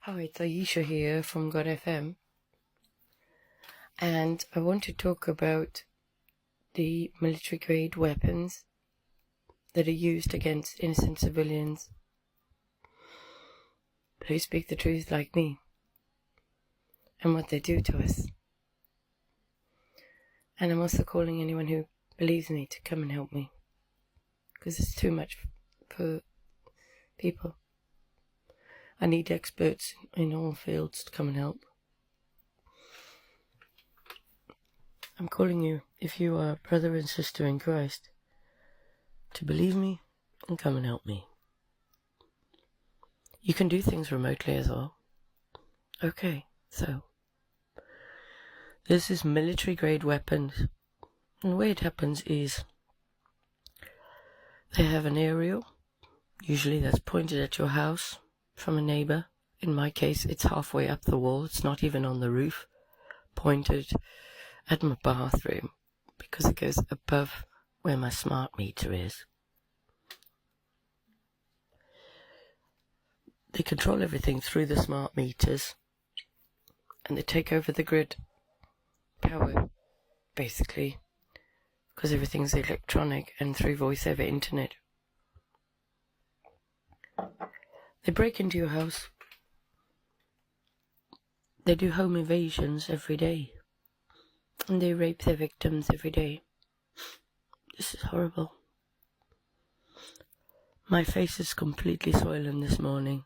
Hi, it's Ayesha here from God FM, and I want to talk about the military-grade weapons that are used against innocent civilians who speak the truth like me, and what they do to us. And I'm also calling anyone who believes me to come and help me, because it's too much for people. I need experts in all fields to come and help. I'm calling you, if you are a brother and sister in Christ, to believe me and come and help me. You can do things remotely as well. Okay, so this is military-grade weapons. And the way it happens is they have an aerial, usually that's pointed at your house from a neighbor. In my case, it's halfway up the wall. It's not even on the roof. Pointed at my bathroom because it goes above where my smart meter is. They control everything through the smart meters, and they take over the grid power, basically, because everything's electronic and through voice over internet. They break into your house. They do home invasions every day. And they rape their victims every day. This is horrible. My face is completely swollen this morning.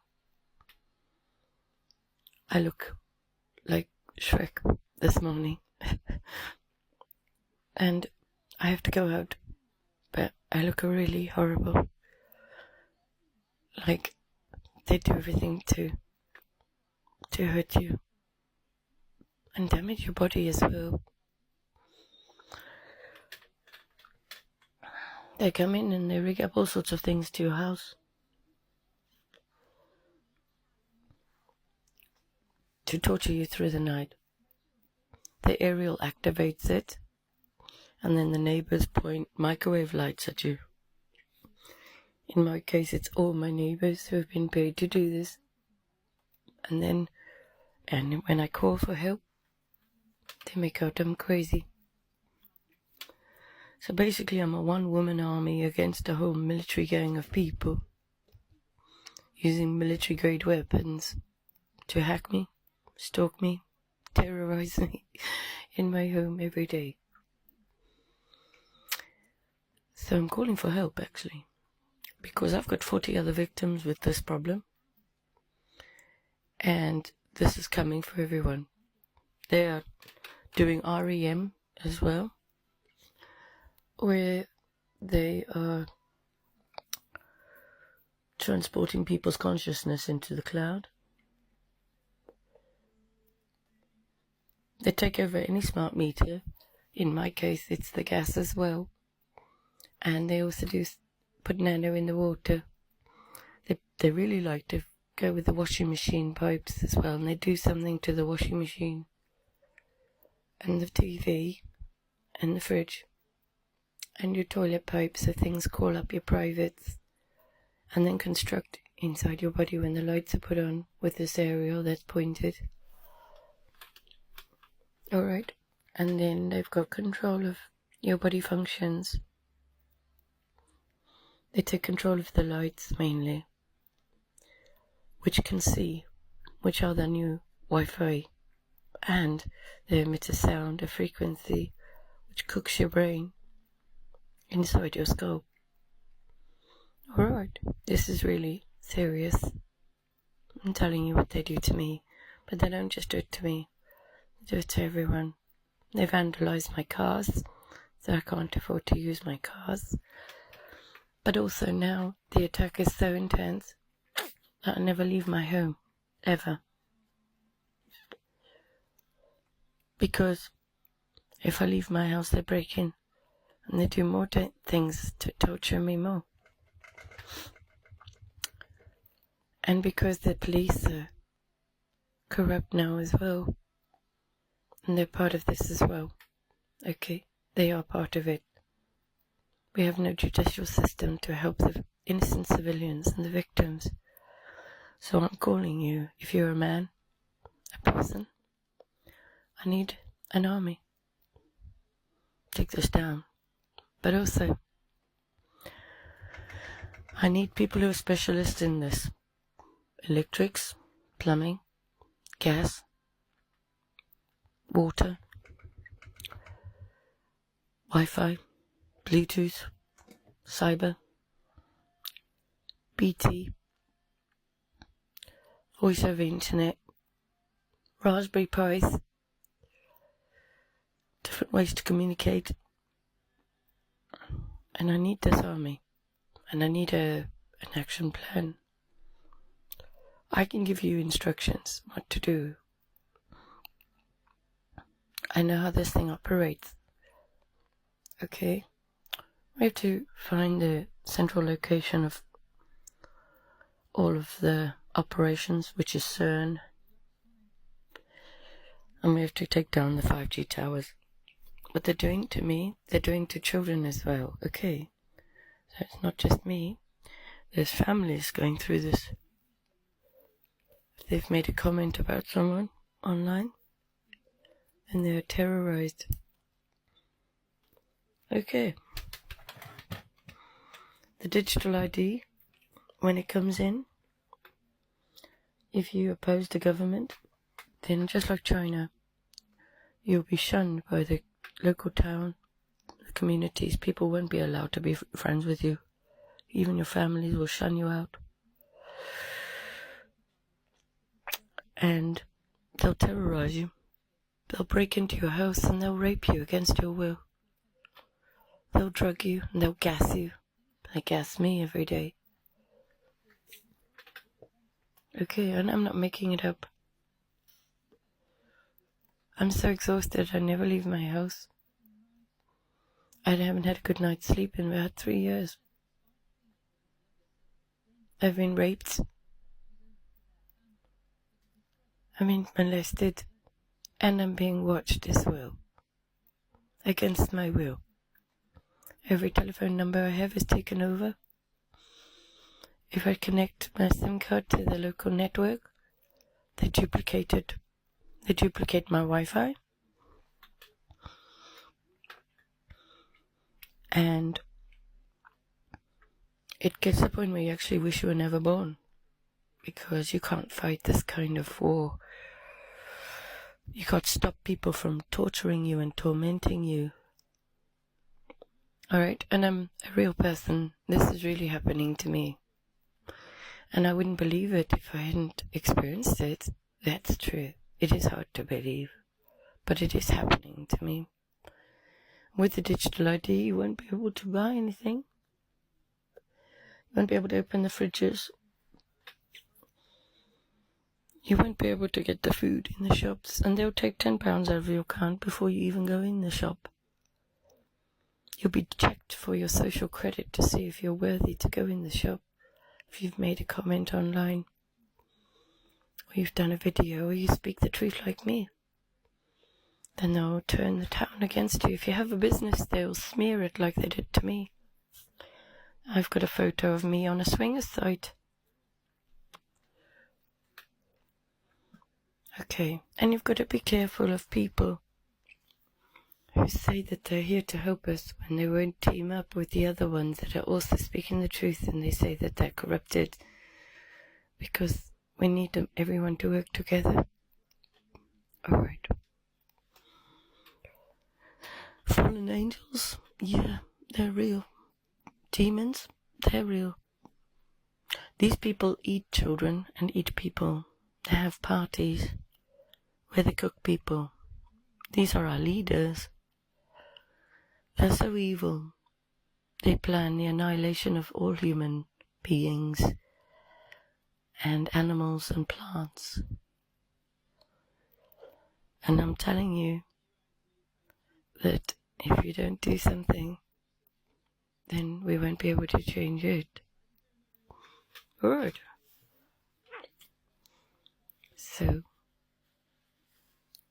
I look like Shrek this morning. And I have to go out, but I look really horrible. Like they do everything to hurt you and damage your body as well. They come in and they rig up all sorts of things to your house to torture you through the night. The aerial activates it, and then the neighbors point microwave lights at you. In my case, it's all my neighbors who have been paid to do this. And when I call for help, they make out I'm crazy. So basically, I'm a one-woman army against a whole military gang of people using military-grade weapons to hack me, stalk me, terrorize me in my home every day. So I'm calling for help, actually, because I've got 40 other victims with this problem, and this is coming for everyone. They are doing REM as well, where they are transporting people's consciousness into the cloud. They take over any smart meter. In my case, it's the gas as well. And they also do put nano in the water. They really like to go with the washing machine pipes as well, and they do something to the washing machine and the TV and the fridge and your toilet pipe, so things call up your privates and then construct inside your body when the lights are put on with this aerial that's pointed. Alright, and then they've got control of your body functions. They take control of the lights mainly, which can see, which are the new Wi-Fi, and they emit a sound, a frequency, which cooks your brain inside your skull. Alright, this is really serious. I'm telling you what they do to me, but they don't just do it to me, they do it to everyone. They vandalize my cars, so I can't afford to use my cars. But also now, the attack is so intense that I never leave my home, ever. Because if I leave my house, they break in, and they do more things to torture me more. And because the police are corrupt now as well, and they're part of this as well. Okay, they are part of it. We have no judicial system to help the innocent civilians and the victims. So I'm calling you, if you're a man, a person, I need an army. Take this down. But also, I need people who are specialists in this. Electrics, plumbing, gas, water, Wi-Fi, Bluetooth, cyber, BT, voice over internet, Raspberry Pis, different ways to communicate. And I need this army. And I need an action plan. I can give you instructions what to do. I know how this thing operates. Okay? We have to find the central location of all of the operations, which is CERN. And we have to take down the 5G towers. What they're doing to me, they're doing to children as well. Okay? So it's not just me. There's families going through this. If they've made a comment about someone online, and they're terrorized. Okay. The digital ID, when it comes in, if you oppose the government, then just like China, you'll be shunned by the local town, the communities. People won't be allowed to be friends with you. Even your families will shun you out. And they'll terrorize you. They'll break into your house and they'll rape you against your will. They'll drug you and they'll gas you. They gas me every day. Okay, and I'm not making it up. I'm so exhausted, I never leave my house. I haven't had a good night's sleep in about 3 years. I've been raped. I've been molested. And I'm being watched as well. Against my will. Every telephone number I have is taken over. If I connect my SIM card to the local network, they duplicate it. They duplicate my Wi-Fi. And it gets to the point where you actually wish you were never born. Because you can't fight this kind of war. You can't stop people from torturing you and tormenting you. Alright, and I'm a real person. This is really happening to me. And I wouldn't believe it if I hadn't experienced it. That's true. It is hard to believe. But it is happening to me. With the digital ID, you won't be able to buy anything. You won't be able to open the fridges. You won't be able to get the food in the shops, and they'll take £10 out of your account before you even go in the shop. You'll be checked for your social credit to see if you're worthy to go in the shop. If you've made a comment online, or you've done a video, or you speak the truth like me, then they'll turn the town against you. If you have a business, they'll smear it like they did to me. I've got a photo of me on a swingers site. Okay, and you've got to be careful of people who say that they're here to help us when they won't team up with the other ones that are also speaking the truth, and they say that they're corrupted, because we need everyone to work together. Alright. Fallen angels, yeah, they're real. Demons, they're real. These people eat children and eat people. They have parties where they cook people. These are our leaders. They're so evil. They plan the annihilation of all human beings and animals and plants. And I'm telling you that if you don't do something, then we won't be able to change it. Alright. So,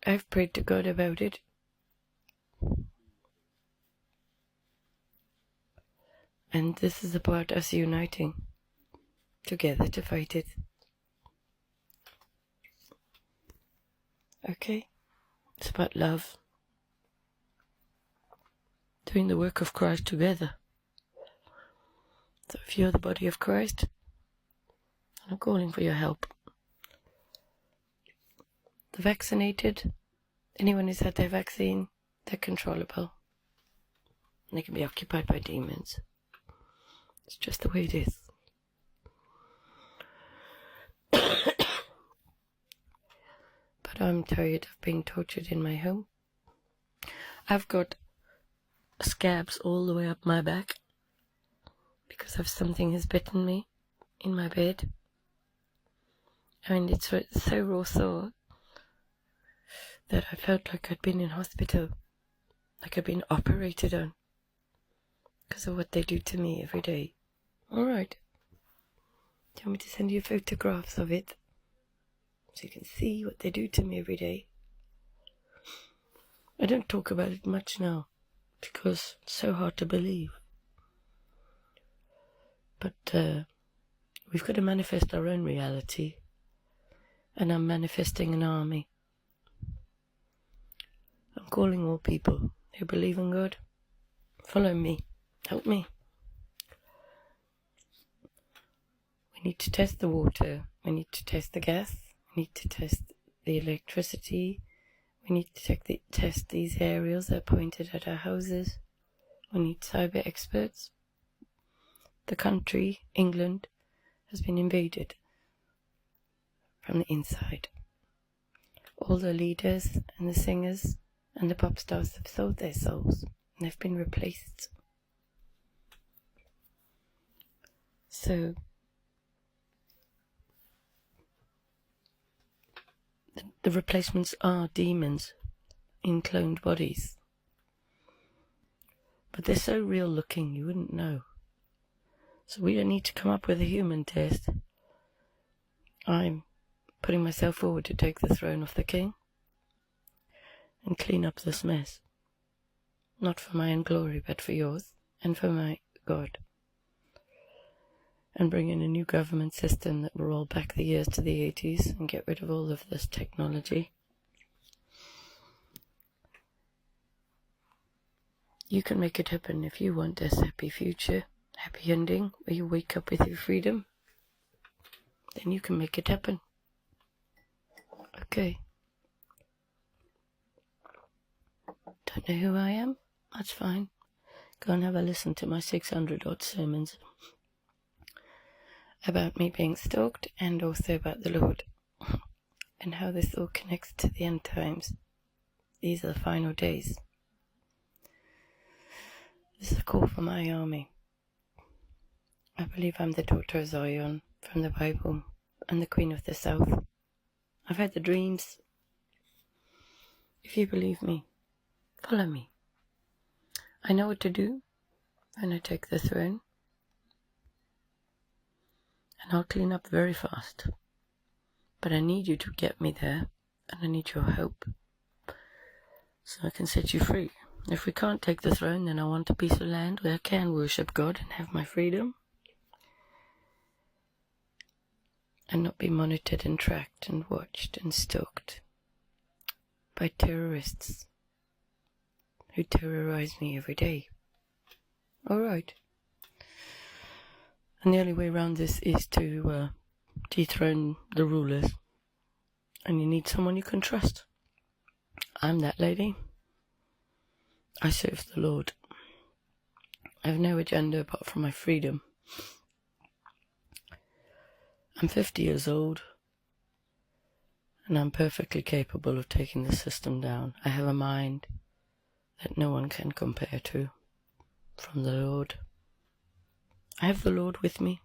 I've prayed to God about it. And this is about us uniting together to fight it. Okay? It's about love. Doing the work of Christ together. So if you're the body of Christ, I'm calling for your help. The vaccinated, anyone who's had their vaccine, they're controllable. They can be occupied by demons. It's just the way it is. But I'm tired of being tortured in my home. I've got scabs all the way up my back because of something has bitten me in my bed. And it's so raw sore that I felt like I'd been in hospital, like I'd been operated on because of what they do to me every day. Alright. Do you want me to send you photographs of it so you can see what they do to me every day? I don't talk about it much now because it's so hard to believe. But we've got to manifest our own reality, and I'm manifesting an army. I'm calling all people who believe in God. Follow me. Help me. We need to test the water. We need to test the gas. We need to test the electricity. We need to test these aerials that are pointed at our houses. We need cyber experts. The country, England, has been invaded from the inside. All the leaders and the singers and the pop stars have sold their souls and they've been replaced. So the replacements are demons in cloned bodies. But they're so real looking you wouldn't know. So we don't need to come up with a human test. I'm putting myself forward to take the throne of the king and clean up this mess. Not for my own glory, but for yours and for my God. And bring in a new government system that will roll back the years to the 80s and get rid of all of this technology. You can make it happen if you want this happy future, happy ending, where you wake up with your freedom. Then you can make it happen. Okay. Don't know who I am? That's fine. Go and have a listen to my 600 odd sermons about me being stalked and also about the Lord and how this all connects to the end times. These are the final days. This is a call for my army. I believe I'm the daughter of Zion from the Bible and the Queen of the South. I've had the dreams. If you believe me, follow me. I know what to do when I take the throne. And I'll clean up very fast. But I need you to get me there, and I need your help, so I can set you free. If we can't take the throne, then I want a piece of land where I can worship God and have my freedom, and not be monitored and tracked and watched and stalked by terrorists who terrorize me every day. Alright. And the only way around this is to dethrone the rulers. And you need someone you can trust. I'm that lady. I serve the Lord. I have no agenda apart from my freedom. I'm 50 years old. And I'm perfectly capable of taking the system down. I have a mind that no one can compare to from the Lord. I have the Lord with me,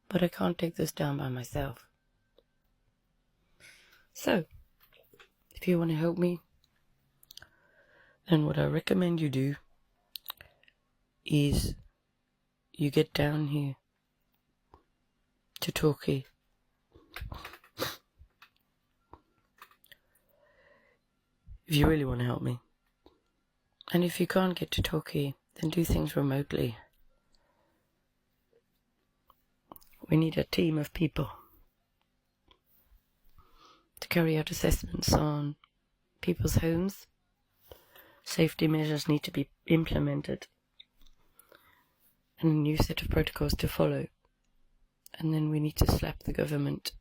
but I can't take this down by myself. So, if you want to help me, then what I recommend you do is you get down here to Torquay. If you really want to help me. And if you can't get to Torquay, then do things remotely. We need a team of people. to carry out assessments on people's homes. Safety measures need to be implemented and a new set of protocols to follow. And then we need to slap the government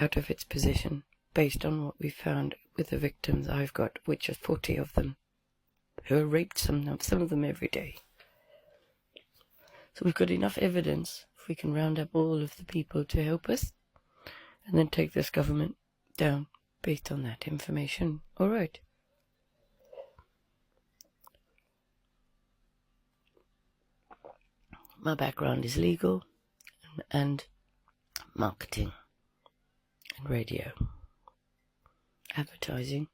out of its position based on what we found with the victims I've got, which are 40 of them, who are raped, some of them every day. So we've got enough evidence if we can round up all of the people to help us and then take this government down based on that information. All right. My background is legal and marketing and radio, advertising.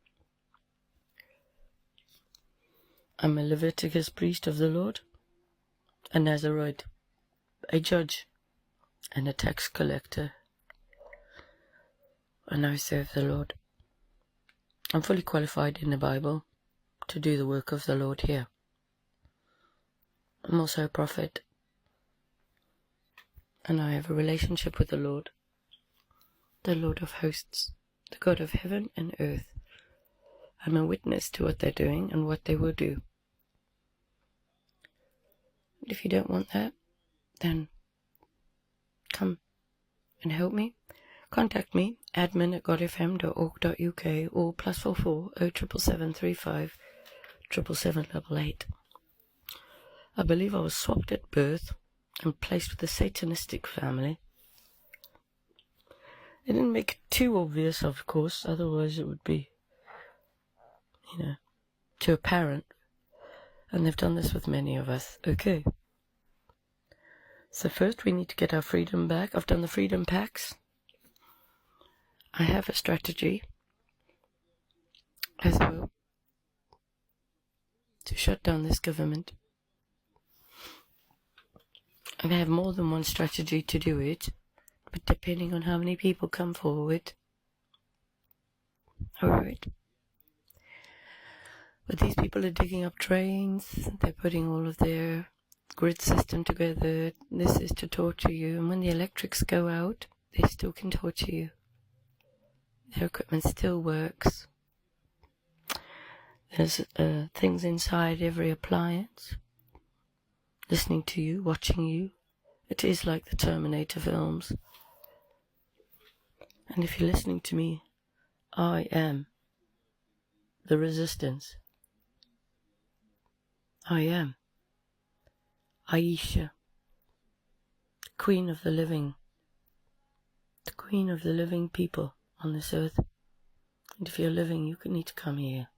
I'm a Leviticus priest of the Lord, a Nazarite, a judge, and a tax collector, and I serve the Lord. I'm fully qualified in the Bible to do the work of the Lord here. I'm also a prophet, and I have a relationship with the Lord of hosts, the God of heaven and earth. I'm a witness to what they're doing and what they will do. If you don't want that, then come and help me. Contact me, admin@godfm.org.uk or +44 07735 77788. I believe I was swapped at birth and placed with a Satanistic family. It didn't make it too obvious, of course, otherwise it would be, too apparent. And they've done this with many of us. Okay. So first we need to get our freedom back. I've done the freedom packs. I have a strategy as well to shut down this government. I have more than one strategy to do it, but depending on how many people come forward. Alright. But these people are digging up drains, they're putting all of their grid system together. This is to torture you, and when the electrics go out, they still can torture you. Their equipment still works. There's things inside every appliance, listening to you, watching you. It is like the Terminator films. And if you're listening to me, I am the resistance. I am Ayesha, Queen of the living, the Queen of the living people on this earth. And if you're living, you need to come here.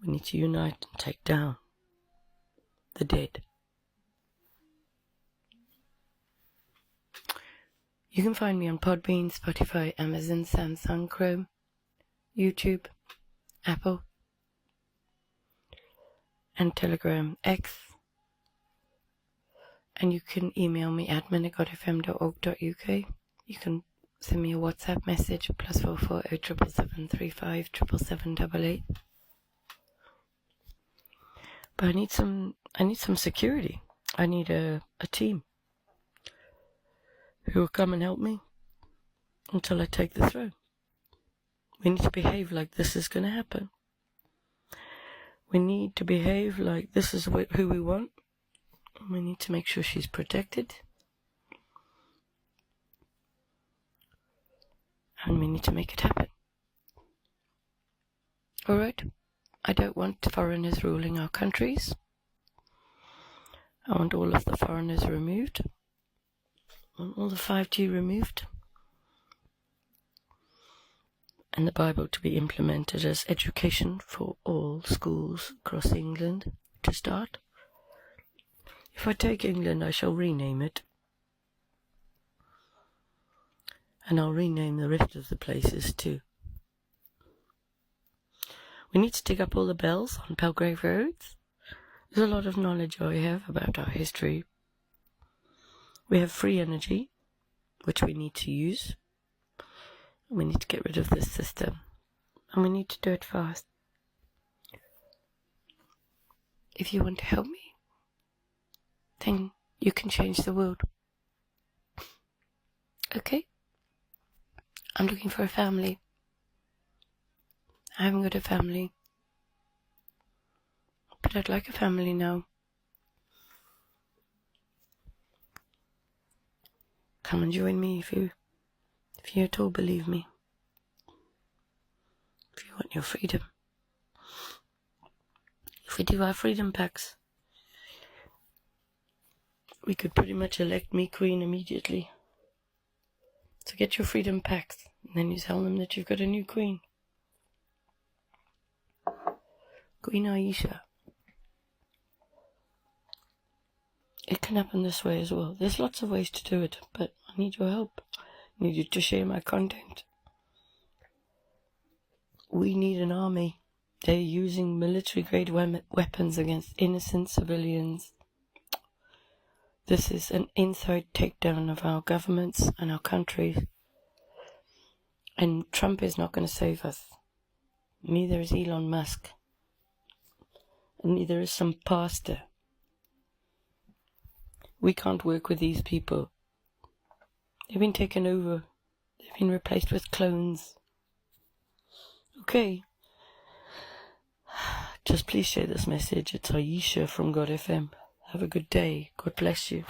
We need to unite and take down the dead. You can find me on Podbean, Spotify, Amazon, Samsung, Chrome, YouTube, Apple, and Telegram, X. And you can email me admin@godfm.org.uk. You can send me a WhatsApp message, +44 07735 77788. But I need some security. I need a team who will come and help me until I take the throne. We need to behave like this is going to happen. We need to behave like this is who we want. And we need to make sure she's protected. And we need to make it happen. Alright? I don't want foreigners ruling our countries. I want all of the foreigners removed. I want all the 5G removed. And the Bible to be implemented as education for all schools across England to start. If I take England, I shall rename it. And I'll rename the rest of the places too. We need to dig up all the bells on Belgrave roads. There's a lot of knowledge I have about our history. We have free energy, which we need to use. We need to get rid of this system. And we need to do it fast. If you want to help me, then you can change the world. Okay? I'm looking for a family. I haven't got a family. But I'd like a family now. Come and join me if you at all believe me. If you want your freedom. If we do our freedom packs, we could pretty much elect me queen immediately. So get your freedom packs, and then you tell them that you've got a new queen. Queen Ayesha. It can happen this way as well. There's lots of ways to do it, but I need your help. I need you to share my content. We need an army. They're using military-grade weapons against innocent civilians. This is an inside takedown of our governments and our countries. And Trump is not going to save us. Neither is Elon Musk. And neither is some pastor. We can't work with these people. They've been taken over. They've been replaced with clones. Okay. Just please share this message. It's Ayesha from God FM. Have a good day. God bless you.